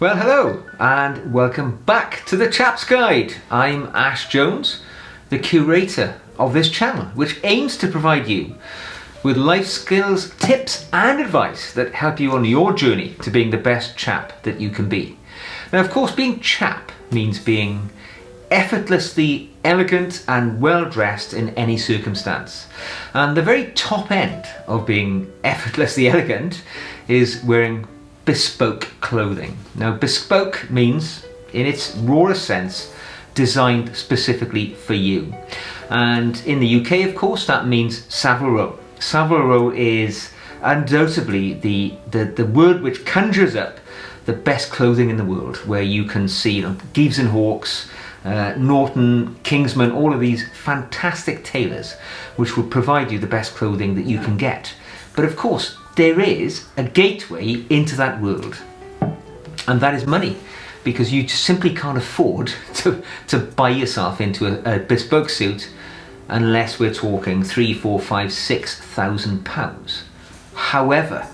Well, hello and welcome back to the Chap's Guide. I'm Ash Jones, the curator of this channel, which aims to provide you with life skills, tips and advice that help you on your journey to being the best chap that you can be. Now, of course, being chap means being effortlessly elegant and well-dressed in any circumstance. And the very top end of being effortlessly elegant is wearing bespoke clothing. Now, bespoke means, in its rawest sense, designed specifically for you. And in the UK, of course, that means Savile Row. Savile Row is undoubtedly the word which conjures up the best clothing in the world, where you can see, Gives and Hawkes, Norton, Kingsman, all of these fantastic tailors which will provide you the best clothing that you can get. But of course, there is a gateway into that world, and that is money, because you just simply can't afford to buy yourself into a bespoke suit unless we're talking £3,000, £4,000, £6,000, £6,000. However,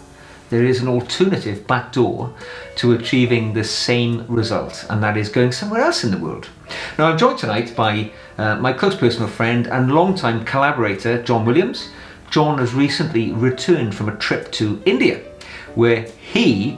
there is an alternative back door to achieving the same result, and that is going somewhere else in the world. Now, I'm joined tonight by my close personal friend and longtime collaborator, John Williams. John has recently returned from a trip to India, where he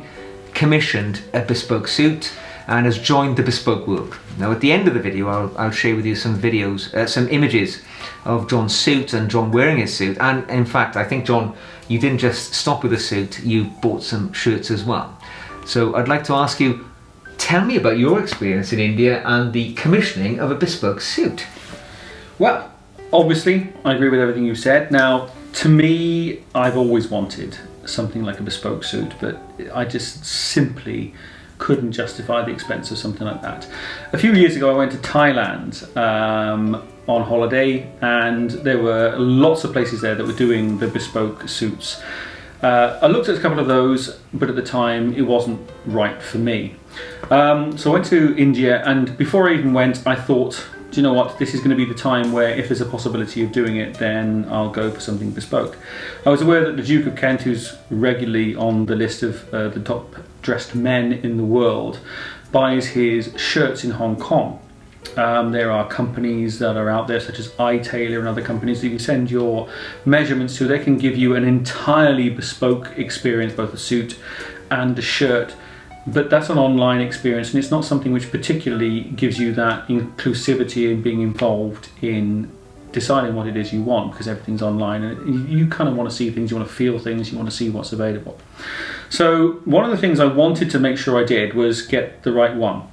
commissioned a bespoke suit and has joined the bespoke world. Now, at the end of the video, I'll share with you some videos, some images of John's suit and John wearing his suit. And in fact, I think, John, you didn't just stop with a suit, you bought some shirts as well. So I'd like to ask you, tell me about your experience in India and the commissioning of a bespoke suit. Well, obviously, I agree with everything you said. Now, to me, I've always wanted something like a bespoke suit, but I just simply couldn't justify the expense of something like that. A few years ago, I went to Thailand on holiday, and there were lots of places there that were doing the bespoke suits. I looked at a couple of those, but at the time, it wasn't right for me. So I went to India, and before I even went, I thought, do you know what, this is going to be the time where if there's a possibility of doing it, then I'll go for something bespoke. I was aware that the Duke of Kent, who's regularly on the list of the top dressed men in the world, buys his shirts in Hong Kong. There are companies that are out there, such as Tailor and other companies, that you send your measurements to. They can give you an entirely bespoke experience, both the suit and the shirt. But that's an online experience, and it's not something which particularly gives you that inclusivity and being involved in deciding what it is you want, because everything's online and you kind of want to see things, you want to feel things, you want to see what's available. So one of the things I wanted to make sure I did was get the right one.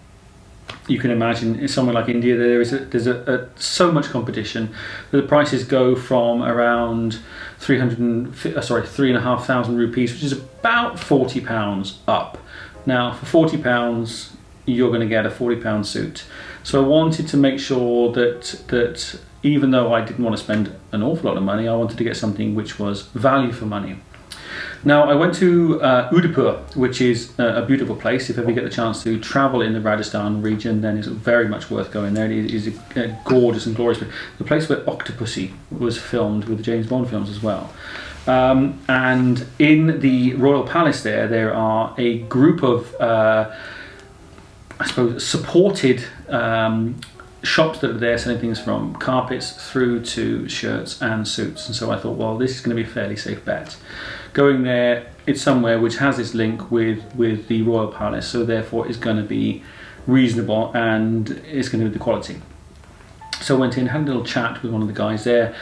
You can imagine in somewhere like India, there's so much competition that the prices go from around 3,500 rupees, which is about £40 up. Now, for £40, you're going to get a £40 suit. So I wanted to make sure that even though I didn't want to spend an awful lot of money, I wanted to get something which was value for money. Now, I went to Udaipur, which is a beautiful place. If ever you get the chance to travel in the Rajasthan region, then it's very much worth going there. It is a gorgeous and glorious place. The place where Octopussy was filmed with the James Bond films as well. And in the Royal Palace there are a group of, I suppose, supported shops that are there selling things from carpets through to shirts and suits. And so I thought, well, this is going to be a fairly safe bet. Going there, it's somewhere which has this link with the Royal Palace, so therefore it's going to be reasonable and it's going to be the quality. So I went in, had a little chat with one of the guys there.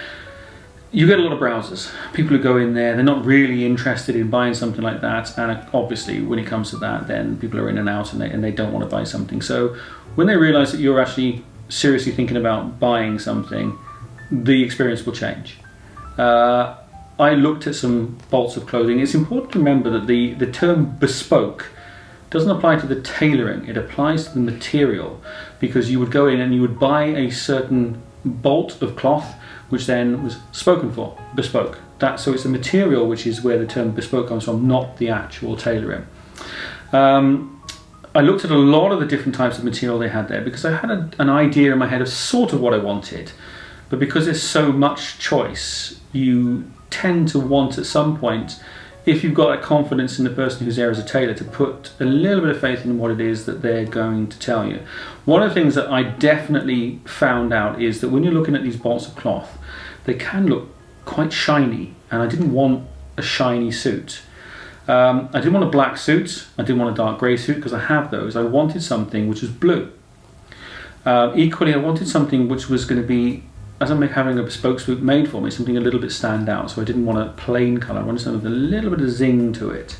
You get a lot of browsers, people who go in there, they're not really interested in buying something like that, and obviously when it comes to that, then people are in and out and they don't want to buy something. So when they realise that you're actually seriously thinking about buying something, the experience will change. I looked at some bolts of clothing. It's important to remember that the term bespoke doesn't apply to the tailoring, it applies to the material, because you would go in and you would buy a certain bolt of cloth which then was spoken for, bespoke. So it's the material which is where the term bespoke comes from, not the actual tailoring. I looked at a lot of the different types of material they had there because I had an idea in my head of sort of what I wanted, but because there's so much choice, you tend to want at some point if you've got a confidence in the person who's there as a tailor, to put a little bit of faith in what it is that they're going to tell you. One of the things that I definitely found out is that when you're looking at these bolts of cloth, they can look quite shiny, and I didn't want a shiny suit. I didn't want a black suit, I didn't want a dark grey suit because I have those. I wanted something which was blue. Equally, I wanted something which was going to be, as I'm having a bespoke suit made for me, something a little bit stand out. So I didn't want a plain colour, I wanted something with a little bit of zing to it.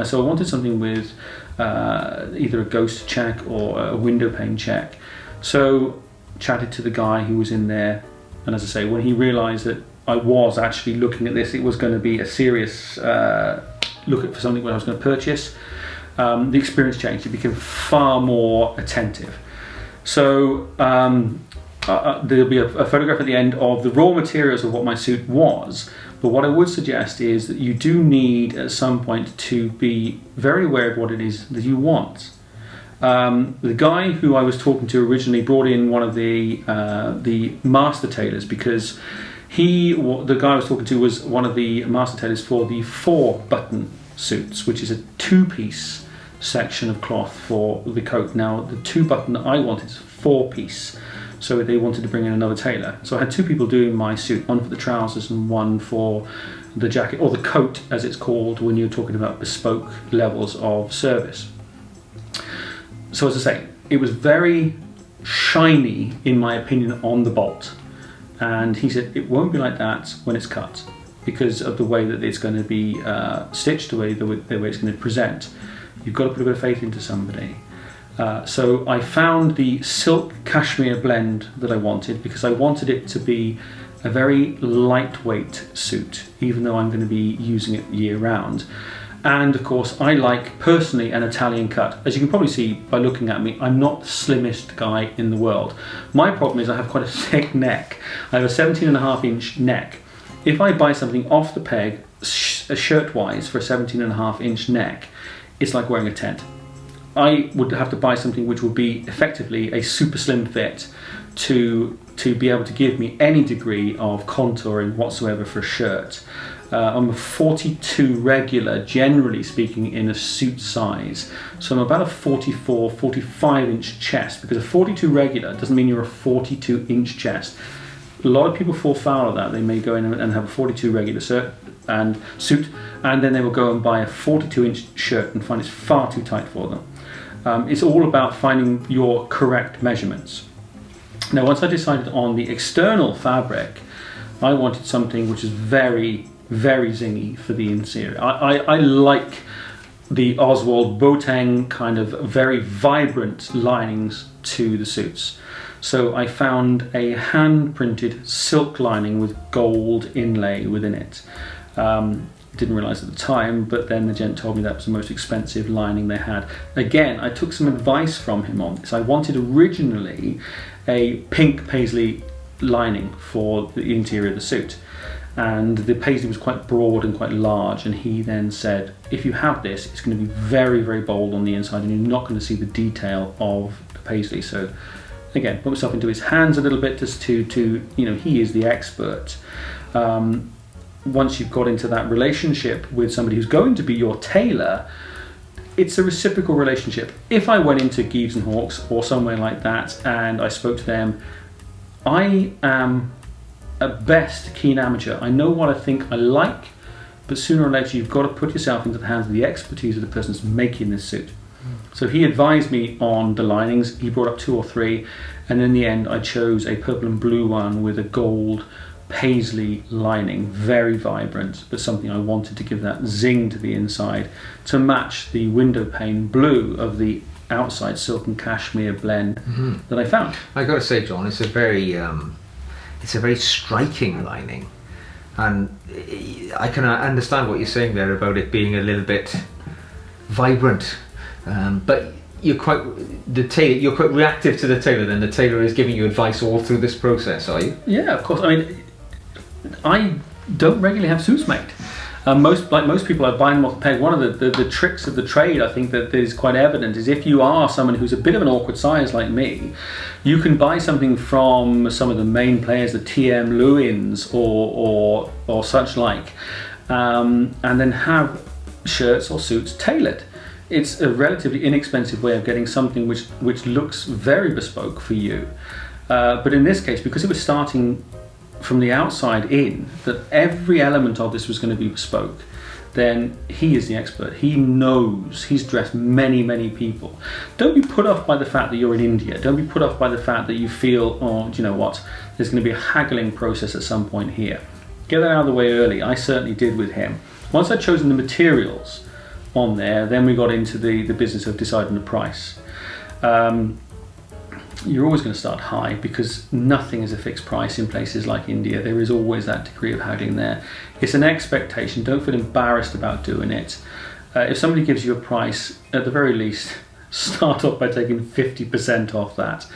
So I wanted something with either a ghost check or a window pane check. So chatted to the guy who was in there, and as I say, when he realised that I was actually looking at this, it was going to be a serious look at for something that I was going to purchase, the experience changed. It became far more attentive. So there'll be a photograph at the end of the raw materials of what my suit was, but what I would suggest is that you do need at some point to be very aware of what it is that you want. The guy who I was talking to originally brought in one of the master tailors, because the guy I was talking to was one of the master tailors for the 4-button suits, which is a 2-piece section of cloth for the coat. Now the 2-button that I wanted is 4-piece, so they wanted to bring in another tailor. So I had 2 people doing my suit, one for the trousers and one for the jacket, or the coat as it's called when you're talking about bespoke levels of service. So as I say, it was very shiny in my opinion on the bolt, and he said it won't be like that when it's cut because of the way that it's going to be stitched, the way it's going to present. You've got to put a bit of faith into somebody. So I found the silk cashmere blend that I wanted, because I wanted it to be a very lightweight suit, even though I'm going to be using it year round. And of course, I like personally an Italian cut. As you can probably see by looking at me, I'm not the slimmest guy in the world. My problem is I have quite a thick neck. I have a 17.5-inch neck. If I buy something off the peg, shirt-wise, for a 17.5-inch neck, it's like wearing a tent. I would have to buy something which would be effectively a super slim fit to be able to give me any degree of contouring whatsoever for a shirt. I'm a 42 regular, generally speaking, in a suit size. So I'm about a 44, 45-inch chest, because a 42 regular doesn't mean you're a 42-inch chest. A lot of people fall foul of that. They may go in and have a 42 regular suit, and then they will go and buy a 42-inch shirt and find it's far too tight for them. It's all about finding your correct measurements. Now, once I decided on the external fabric, I wanted something which is very, very zingy for the interior. I like the Oswald Boateng kind of very vibrant linings to the suits. So I found a hand-printed silk lining with gold inlay within it. Didn't realise at the time, but then the gent told me that was the most expensive lining they had. Again, I took some advice from him on this. I wanted originally a pink paisley lining for the interior of the suit, and the paisley was quite broad and quite large, and he then said, if you have this, it's going to be very, very bold on the inside and you're not going to see the detail of the paisley. So again, put myself into his hands a little bit just to he is the expert. Once you've got into that relationship with somebody who's going to be your tailor, it's a reciprocal relationship. If I went into Gives and Hawkes or somewhere like that and I spoke to them, I am at best a keen amateur. I know what I think I like, but sooner or later you've got to put yourself into the hands of the expertise of the person who's making this suit. So he advised me on the linings. He brought up 2 or 3, and in the end I chose a purple and blue one with a gold paisley lining, very vibrant, but something I wanted to give that zing to the inside to match the window pane blue of the outside silk and cashmere blend that I found. I got to say, John, it's a very striking lining, and I can understand what you're saying there about it being a little bit vibrant, but you're quite reactive to the tailor. Then the tailor is giving you advice all through this process, are you? Yeah, of course. I mean, I don't regularly have suits made. Most people, I buy them off the peg. One of the tricks of the trade, I think, that is quite evident is if you are someone who's a bit of an awkward size like me, you can buy something from some of the main players, the TM Lewins or such like, and then have shirts or suits tailored. It's a relatively inexpensive way of getting something which looks very bespoke for you. But in this case, because it was starting from the outside in, that every element of this was going to be bespoke, then he is the expert. He knows. He's dressed many, many people. Don't be put off by the fact that you're in India. Don't be put off by the fact that you feel, oh, do you know what, there's going to be a haggling process at some point here. Get that out of the way early. I certainly did with him. Once I'd chosen the materials on there, then we got into the business of deciding the price. You're always going to start high because nothing is a fixed price in places like India. There is always that degree of haggling there. It's an expectation. Don't feel embarrassed about doing it. If somebody gives you a price, at the very least, start off by taking 50% off that.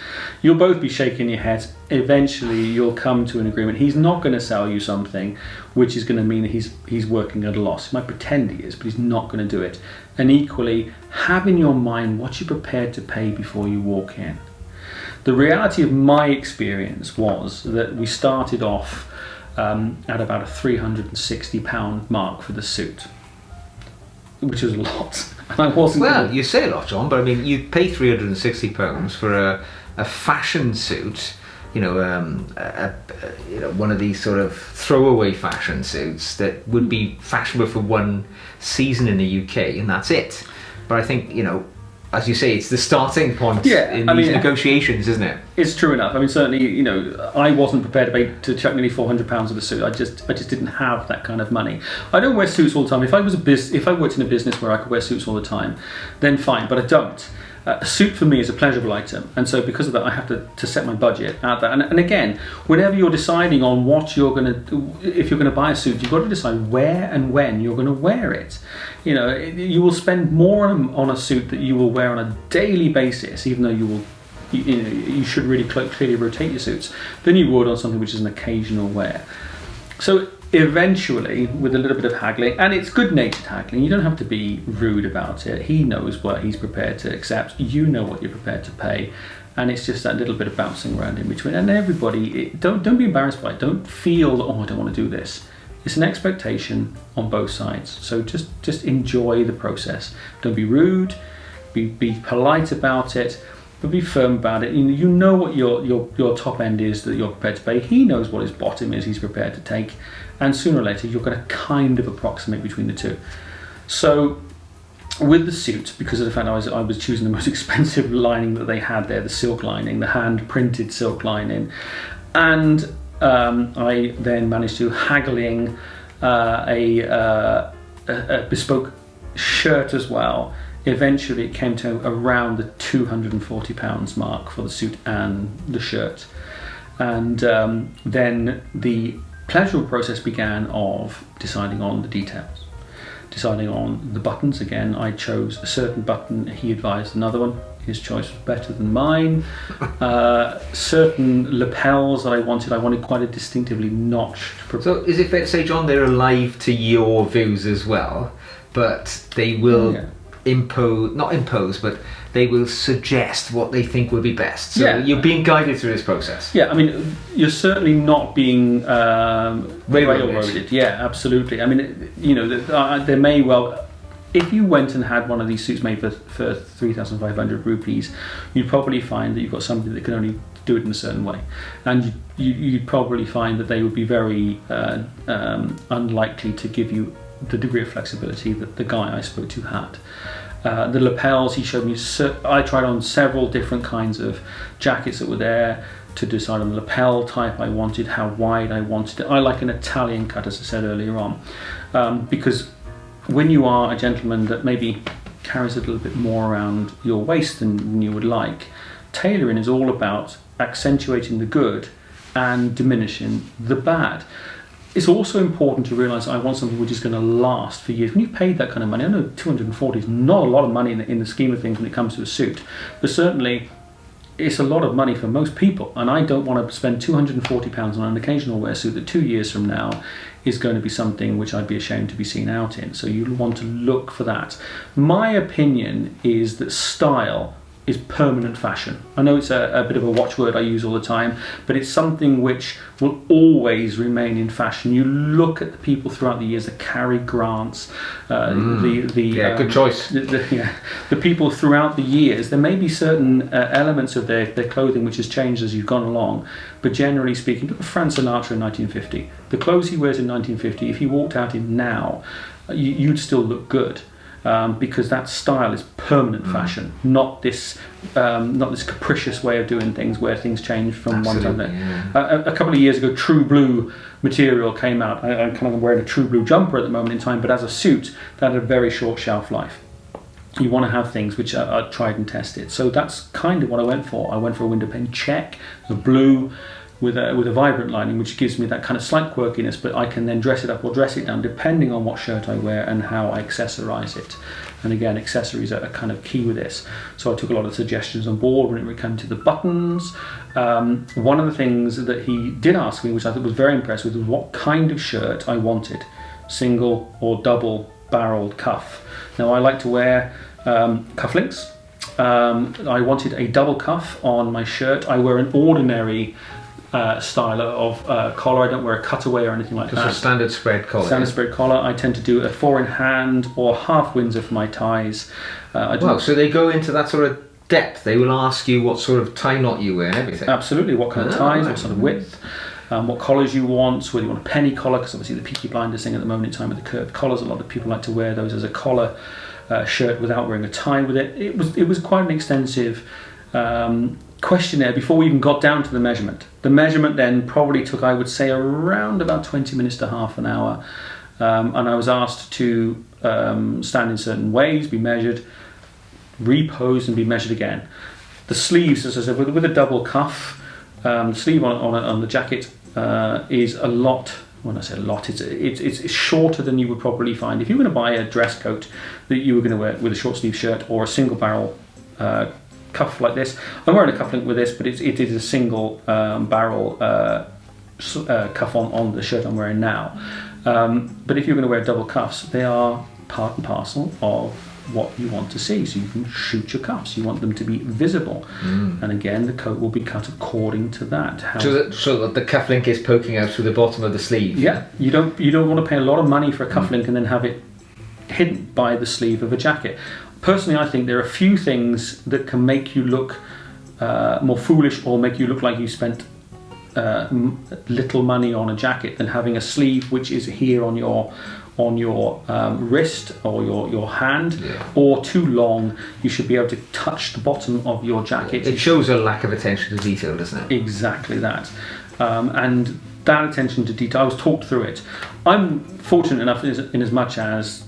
You'll both be shaking your heads. Eventually, you'll come to an agreement. He's not going to sell you something which is going to mean that he's working at a loss. He might pretend he is, but he's not going to do it. And equally, have in your mind what you're prepared to pay before you walk in. The reality of my experience was that we started off at about a £360 mark for the suit, which was a lot. And I wasn't. Well, you say a lot, John, but I mean, you pay £360 for a fashion suit. You know, one of these sort of throwaway fashion suits that would be fashionable for one season in the UK, and that's it. But I think, you know, as you say, it's the starting point in these negotiations, isn't it? It's true enough. I mean, certainly, you know, I wasn't prepared to chuck nearly £400 of a suit. I just didn't have that kind of money. I don't wear suits all the time. If I worked in a business where I could wear suits all the time, then fine. But I don't. A suit for me is a pleasurable item, and so because of that, I have to set my budget at that. And again, whenever you're deciding on what you're going to do, if you're going to buy a suit, you've got to decide where and when you're going to wear it. You know, you will spend more on a suit that you will wear on a daily basis, even though you should really clearly rotate your suits, than you would on something which is an occasional wear. So eventually, with a little bit of haggling, and it's good-natured haggling, you don't have to be rude about it. He knows what he's prepared to accept, you know what you're prepared to pay, and it's just that little bit of bouncing around in between. And everybody, don't be embarrassed by it. Don't feel, oh, I don't want to do this. It's an expectation on both sides, so just enjoy the process. Don't be rude, be polite about it, but be firm about it. You know what your top end is that you're prepared to pay. He knows what his bottom is he's prepared to take, and sooner or later you're going to kind of approximate between the two. So with the suit, because of the fact I was choosing the most expensive lining that they had there, the silk lining, the hand printed silk lining, and I then managed to haggling a bespoke shirt as well. Eventually it came to around the £240 mark for the suit and the shirt. And then the pleasurable process began of deciding on the details. Deciding on the buttons. Again, I chose a certain button, he advised another one. His choice was better than mine. Certain lapels that I wanted quite a distinctly notched. So is it fair to say, John, they're alive to your views as well, but they will... Yeah. Not impose, but they will suggest what they think will be best. So you're being guided through this process. Yeah, I mean, you're certainly not being railroaded. Yeah, absolutely. I mean, you know, there may well, if you went and had one of these suits made for 3,500 rupees, you'd probably find that you've got somebody that can only do it in a certain way, and you'd probably find that they would be very unlikely to give you the degree of flexibility that the guy I spoke to had. The lapels, he showed me, I tried on several different kinds of jackets that were there to decide on the lapel type I wanted, how wide I wanted it. I like an Italian cut, as I said earlier on, because when you are a gentleman that maybe carries a little bit more around your waist than you would like, tailoring is all about accentuating the good and diminishing the bad. It's also important to realise I want something which is going to last for years. When you've paid that kind of money, I know 240 is not a lot of money in the scheme of things when it comes to a suit, but certainly it's a lot of money for most people, and I don't want to spend £240 on an occasional wear suit that 2 years from now is going to be something which I'd be ashamed to be seen out in. So you want to look for that. My opinion is that style is permanent fashion. I know it's a bit of a watchword I use all the time, but it's something which will always remain in fashion. You look at the people throughout the years, the Cary Grants, good choice. The people throughout the years. There may be certain elements of their clothing which has changed as you've gone along, but generally speaking, look at Frank Sinatra in 1950. The clothes he wears in 1950, if he walked out in now, you'd still look good. Because that style is permanent fashion, not this capricious way of doing things where things change from one time to another. A couple of years ago, True Blue material came out. I'm kind of wearing a True Blue jumper at the moment in time, but as a suit, that had a very short shelf life. You want to have things which are tried and tested. So that's kind of what I went for. I went for a windowpane check, a blue, with a vibrant lining, which gives me that kind of slight quirkiness, but I can then dress it up or dress it down depending on what shirt I wear and how I accessorize it. And again, accessories are kind of key with this. So I took a lot of suggestions on board when it came to the buttons. One of the things that he did ask me, which I thought was very impressive, was what kind of shirt I wanted, single or double barreled cuff. Now I like to wear cufflinks. I wanted a double cuff on my shirt. I wear an ordinary style of collar. I don't wear a cutaway or anything like that. Just a standard spread collar. Standard spread collar. I tend to do a 4-in-hand or half Windsor for my ties. So they go into that sort of depth. They will ask you what sort of tie knot you wear and everything. Absolutely. What kind of ties, what sort of width, what collars you want, whether you want a penny collar, because obviously the Peaky Blinders thing at the moment in time with the curved collars, a lot of people like to wear those as a collar shirt without wearing a tie with it. It was quite an extensive questionnaire before we even got down to the measurement. The measurement then probably took, I would say, around about 20 minutes to half an hour. And I was asked to stand in certain ways, be measured, repose and be measured again. The sleeves, as I said, with a double cuff, the sleeve on the jacket is a lot. When I say a lot, it's shorter than you would probably find if you were going to buy a dress coat that you were going to wear with a short sleeve shirt or a single barrel cuff like this. I'm wearing a cufflink with this, but it is a single barrel cuff on the shirt I'm wearing now. But if you're going to wear double cuffs, they are part and parcel of what you want to see, so you can shoot your cuffs. You want them to be visible, and again, the coat will be cut according to that. So that the cufflink is poking out through the bottom of the sleeve. Yeah, you don't want to pay a lot of money for a cufflink and then have it hidden by the sleeve of a jacket. Personally, I think there are a few things that can make you look more foolish or make you look like you spent little money on a jacket than having a sleeve which is here on your wrist or your hand, or too long. You should be able to touch the bottom of your jacket. It shows a lack of attention to detail, doesn't it? Exactly that. And that attention to detail, I was talked through it. I'm fortunate enough in as much as,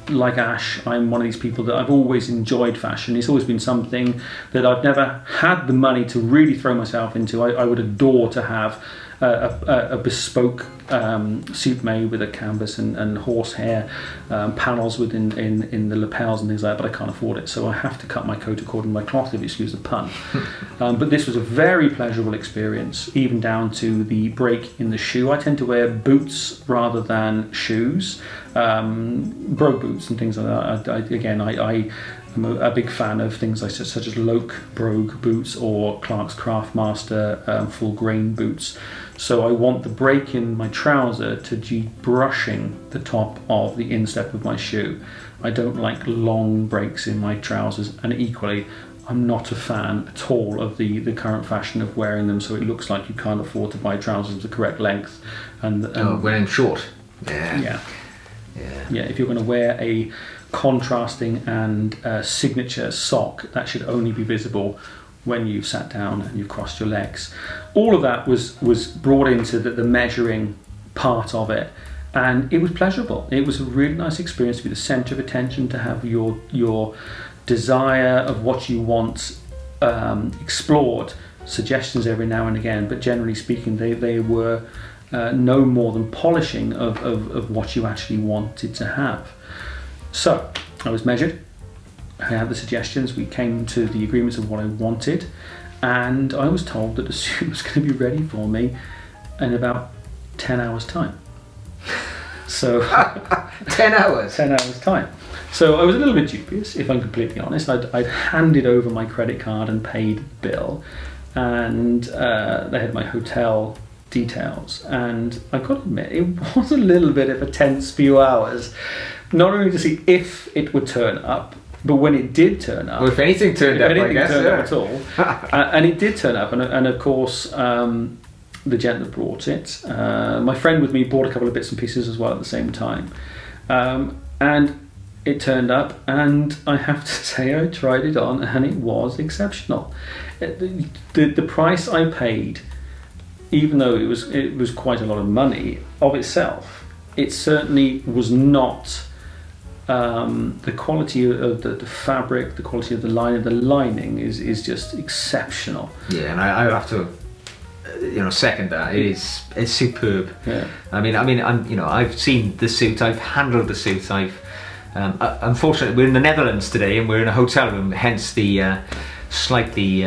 like Ash, I'm one of these people that I've always enjoyed fashion. It's always been something that I've never had the money to really throw myself into. I would adore to have a bespoke suit made with a canvas and horsehair panels in the lapels and things like that, but I can't afford it, so I have to cut my coat according to my cloth, if you excuse the pun. But this was a very pleasurable experience, even down to the break in the shoe. I tend to wear boots rather than shoes, brogue boots and things like that. I'm a big fan of things like such as Loke brogue boots or Clark's Craftmaster full grain boots. So I want the break in my trouser to be brushing the top of the instep of my shoe. I don't like long breaks in my trousers, and equally I'm not a fan at all of the current fashion of wearing them so it looks like you can't afford to buy trousers of the correct length. And wearing short. Yeah. If you're going to wear a contrasting and signature sock, that should only be visible when you've sat down and you've crossed your legs. All of that was brought into the measuring part of it, and it was pleasurable. It was a really nice experience to be the centre of attention, to have your desire of what you want explored, suggestions every now and again, but generally speaking they were no more than polishing of what you actually wanted to have. So I was measured, I had the suggestions, we came to the agreements of what I wanted, and I was told that the suit was going to be ready for me in about 10 hours time. So 10 hours. 10 hours time. So I was a little bit dubious, if I'm completely honest. I'd handed over my credit card and paid the bill, and they had my hotel details, and I got to admit it was a little bit of a tense few hours, not only to see if it would turn up, but when it did turn up, Well, if anything turned up, I guess, turned yeah. up at all. And it did turn up, and of course the gent that brought it, my friend with me bought a couple of bits and pieces as well at the same time, and it turned up, and I have to say I tried it on, and it was exceptional. The price I paid, even though it was quite a lot of money of itself, it certainly was not the quality of the fabric, the quality of the lining. The lining is just exceptional. Yeah, and I have to, second that. It's superb. Yeah. I mean, I've seen the suit. I've handled the suit. Unfortunately, we're in the Netherlands today, and we're in a hotel room. Hence the slightly,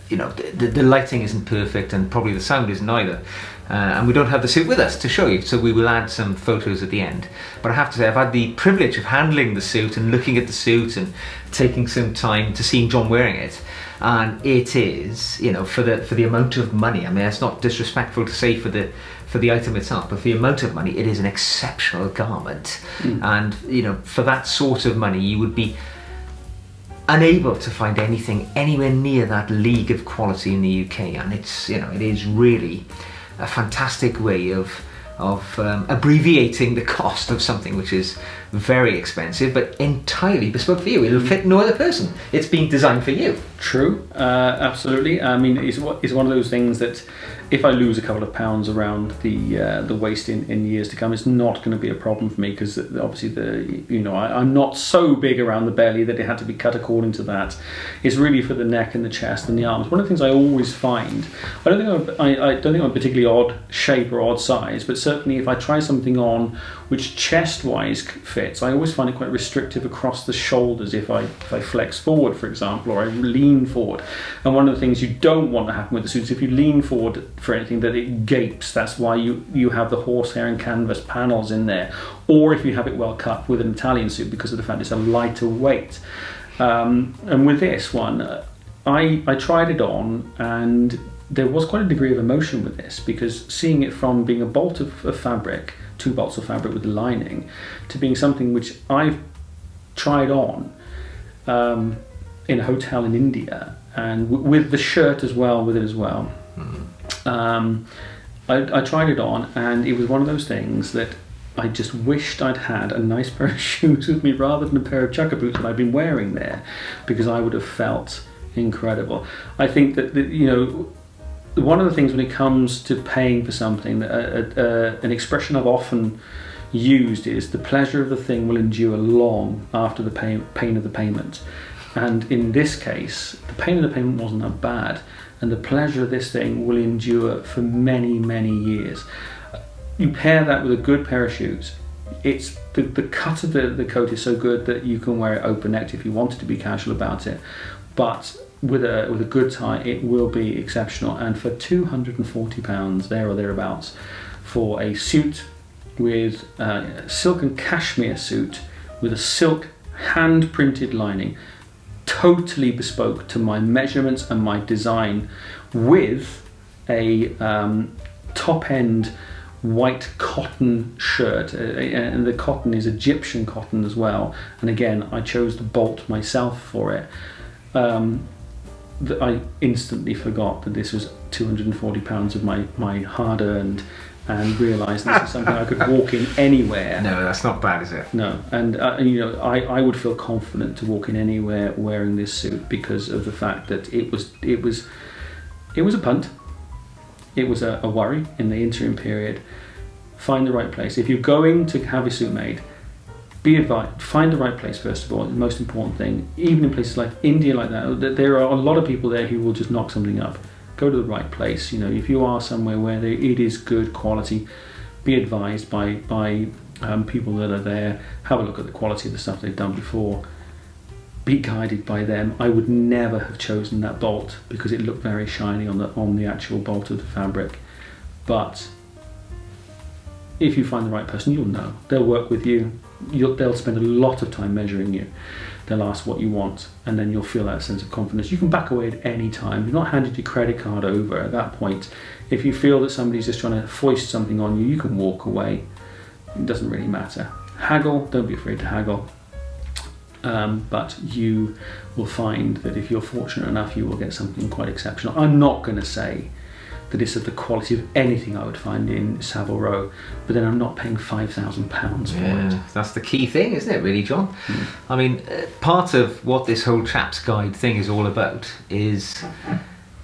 the lighting isn't perfect, and probably the sound isn't either. And we don't have the suit with us to show you, so we will add some photos at the end. But I have to say, I've had the privilege of handling the suit and looking at the suit and taking some time to see John wearing it. And it is, for the amount of money. I mean, it's not disrespectful to say for the item itself, but for the amount of money, it is an exceptional garment. And for that sort of money, you would be unable to find anything anywhere near that league of quality in the UK. And it's it is really a fantastic way of abbreviating the cost of something which is very expensive but entirely bespoke for you. It'll fit no other person. It's been designed for you. True, absolutely. I mean, it's one of those things that if I lose a couple of pounds around the waist in years to come, it's not going to be a problem for me, because obviously I'm not so big around the belly that it had to be cut according to that. It's really for the neck and the chest and the arms. One of the things I always find, I don't think I'm a particularly odd shape or odd size, but certainly if I try something on which chest-wise fits, I always find it quite restrictive across the shoulders if I flex forward, for example, or I lean forward. And one of the things you don't want to happen with the suits, if you lean forward for anything, that it gapes. That's why you have the horsehair and canvas panels in there. Or if you have it well cut with an Italian suit, because of the fact it's a lighter weight. And with this one, I tried it on, and there was quite a degree of emotion with this, because seeing it from being a bolt of fabric, 2 bolts of fabric with the lining, to being something which I've tried on in a hotel in India, and with the shirt as well, with it as well. I tried it on, and it was one of those things that I just wished I'd had a nice pair of shoes with me rather than a pair of chukka boots that I've been wearing there, because I would have felt incredible. I think that one of the things when it comes to paying for something, an expression I've often used is the pleasure of the thing will endure long after the pain of the payment. And in this case, the pain of the payment wasn't that bad, and the pleasure of this thing will endure for many, many years. You pair that with a good pair of shoes. It's the cut of the coat is so good that you can wear it open-necked if you wanted to be casual about it, but with a good tie, it will be exceptional. And for £240 there or thereabouts for a suit with silk and cashmere suit with a silk hand-printed lining, totally bespoke to my measurements and my design, with a top-end white cotton shirt, and the cotton is Egyptian cotton as well, and again I chose the bolt myself for it. I instantly forgot that this was £240 of my hard-earned, and realised this is something I could walk in anywhere. No, that's not bad, is it? No, and I would feel confident to walk in anywhere wearing this suit, because of the fact that it was a punt. It was a worry in the interim period. Find the right place. If you're going to have your suit made, be advised, find the right place first of all, the most important thing. Even in places like India, like that, there are a lot of people there who will just knock something up. Go to the right place. If you are somewhere where it is good quality, be advised by people that are there. Have a look at the quality of the stuff they've done before. Be guided by them. I would never have chosen that bolt because it looked very shiny on the actual bolt of the fabric, but if you find the right person, you'll know. They'll work with you. They'll spend a lot of time measuring you. They'll ask what you want, and then you'll feel that sense of confidence. You can back away at any time. You're not handed your credit card over at that point. If you feel that somebody's just trying to foist something on you, you can walk away. It doesn't really matter. Haggle, don't be afraid to haggle. But you will find that if you're fortunate enough, you will get something quite exceptional. I'm not going to say that it's of the quality of anything I would find in Savile Row, but then I'm not paying £5,000 for it. That's the key thing, isn't it, really, John? I mean, part of what this whole Chap's Guide thing is all about is,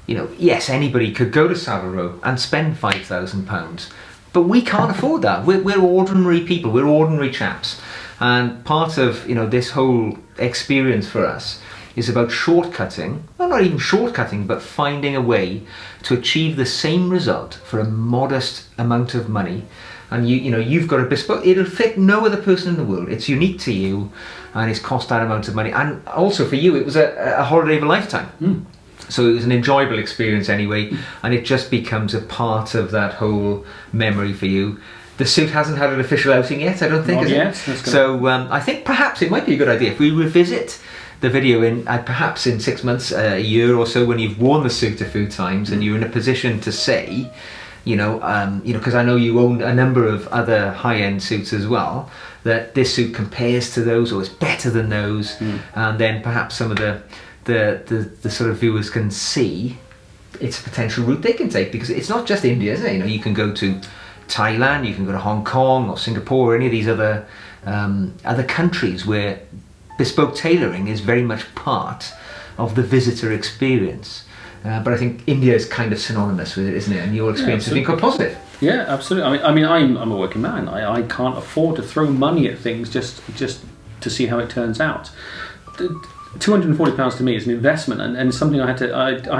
you know, yes, anybody could go to Savile Row and spend £5,000, but we can't afford that. We're ordinary people, we're ordinary chaps, and part of, you know, this whole experience for us is about shortcutting, well, not even shortcutting, but finding a way to achieve the same result for a modest amount of money. And you know, you've got a bespoke, it'll fit no other person in the world. It's unique to you, and it's cost that amount of money. And also for you, it was a holiday of a lifetime. So it was an enjoyable experience anyway, and it just becomes a part of that whole memory for you. The suit hasn't had an official outing yet, I don't think, Not yet. So I think perhaps it might be a good idea if we revisit the video in perhaps in 6 months, a year or so, when you've worn the suit a few times and you're in a position to say, because I know you own a number of other high-end suits as well, that this suit compares to those or is better than those, and then perhaps some of the sort of viewers can see it's a potential route they can take, because it's not just India, is it? You know, you can go to Thailand, you can go to Hong Kong or Singapore or any of these other countries where bespoke tailoring is very much part of the visitor experience. But I think India is kind of synonymous with it, isn't it? And your experience has been quite positive. Yeah, absolutely. I mean, I'm a working man. I can't afford to throw money at things just to see how it turns out. £240 to me is an investment, and something I had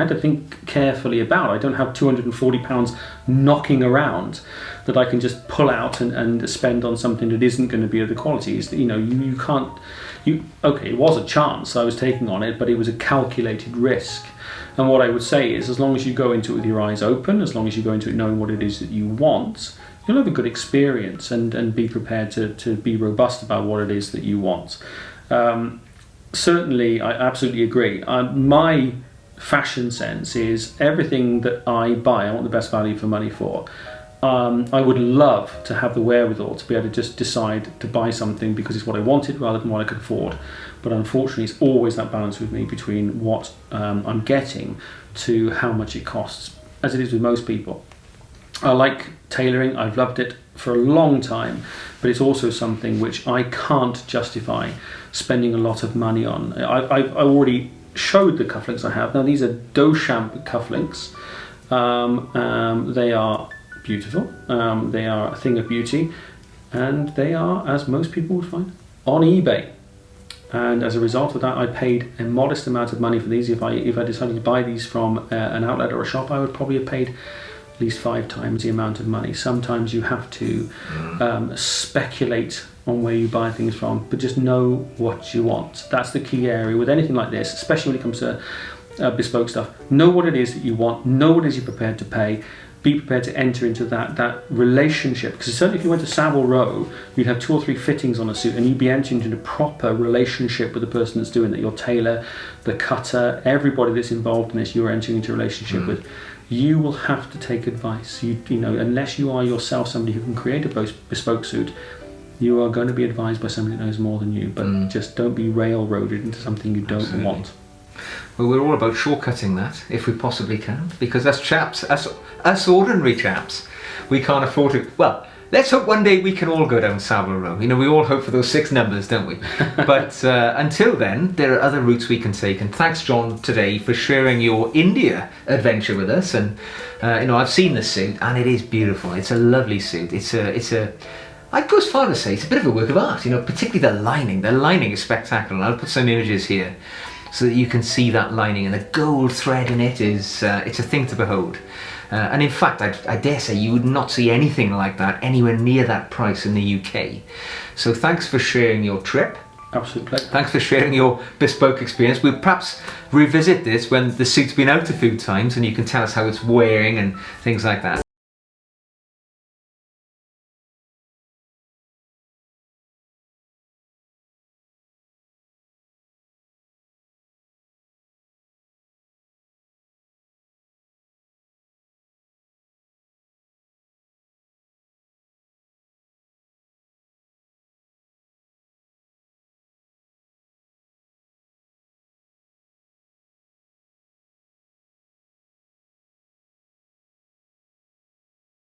to think carefully about. I don't have £240 knocking around that I can just pull out and spend on something that isn't going to be of the quality. You know, you can't. Okay, it was a chance I was taking on it, but it was a calculated risk. And what I would say is, as long as you go into it with your eyes open, as long as you go into it knowing what it is that you want, you'll have a good experience and be prepared to be robust about what it is that you want. Certainly, I absolutely agree. My fashion sense is everything that I buy, I want the best value for money for. I would love to have the wherewithal to be able to just decide to buy something because it's what I wanted rather than what I could afford. But unfortunately, it's always that balance with me between what I'm getting to how much it costs, as it is with most people. I like tailoring, I've loved it for a long time, but it's also something which I can't justify spending a lot of money on. I already showed the cufflinks I have. Now these are Beauchamp cufflinks. They are beautiful, they are a thing of beauty, and they are, as most people would find, on eBay. And as a result of that, I paid a modest amount of money for these. If I decided to buy these from an outlet or a shop, I would probably have paid at least 5 times the amount of money. Sometimes you have to speculate on where you buy things from, but just know what you want. That's the key area with anything like this, especially when it comes to bespoke stuff. Know what it is that you want, know what it is you're prepared to pay, be prepared to enter into that relationship, because certainly if you went to Savile Row, you'd have 2 or 3 fittings on a suit and you'd be entering into a proper relationship with the person that's doing that. Your tailor, the cutter, everybody that's involved in this, you're entering into a relationship with. You will have to take advice. You know, unless you are yourself somebody who can create a bespoke suit, you are going to be advised by somebody that knows more than you, but just don't be railroaded into something you don't want. Well, we're all about shortcutting that, if we possibly can, because us chaps, us ordinary chaps, we can't afford to. Well, let's hope one day we can all go down Savile Row. You know, we all hope for those 6 numbers, don't we? But until then, there are other routes we can take. And thanks, John, today for sharing your India adventure with us. And you know, I've seen the suit, and it is beautiful. It's a lovely suit. I'd go as far as to say it's a bit of a work of art. You know, particularly the lining. The lining is spectacular. I'll put some images here so that you can see that lining, and the gold thread in it is it's a thing to behold. And in fact, I dare say you would not see anything like that anywhere near that price in the UK. So thanks for sharing your trip. Absolute pleasure. Thanks for sharing your bespoke experience. We'll perhaps revisit this when the suit's been out a few times and you can tell us how it's wearing and things like that.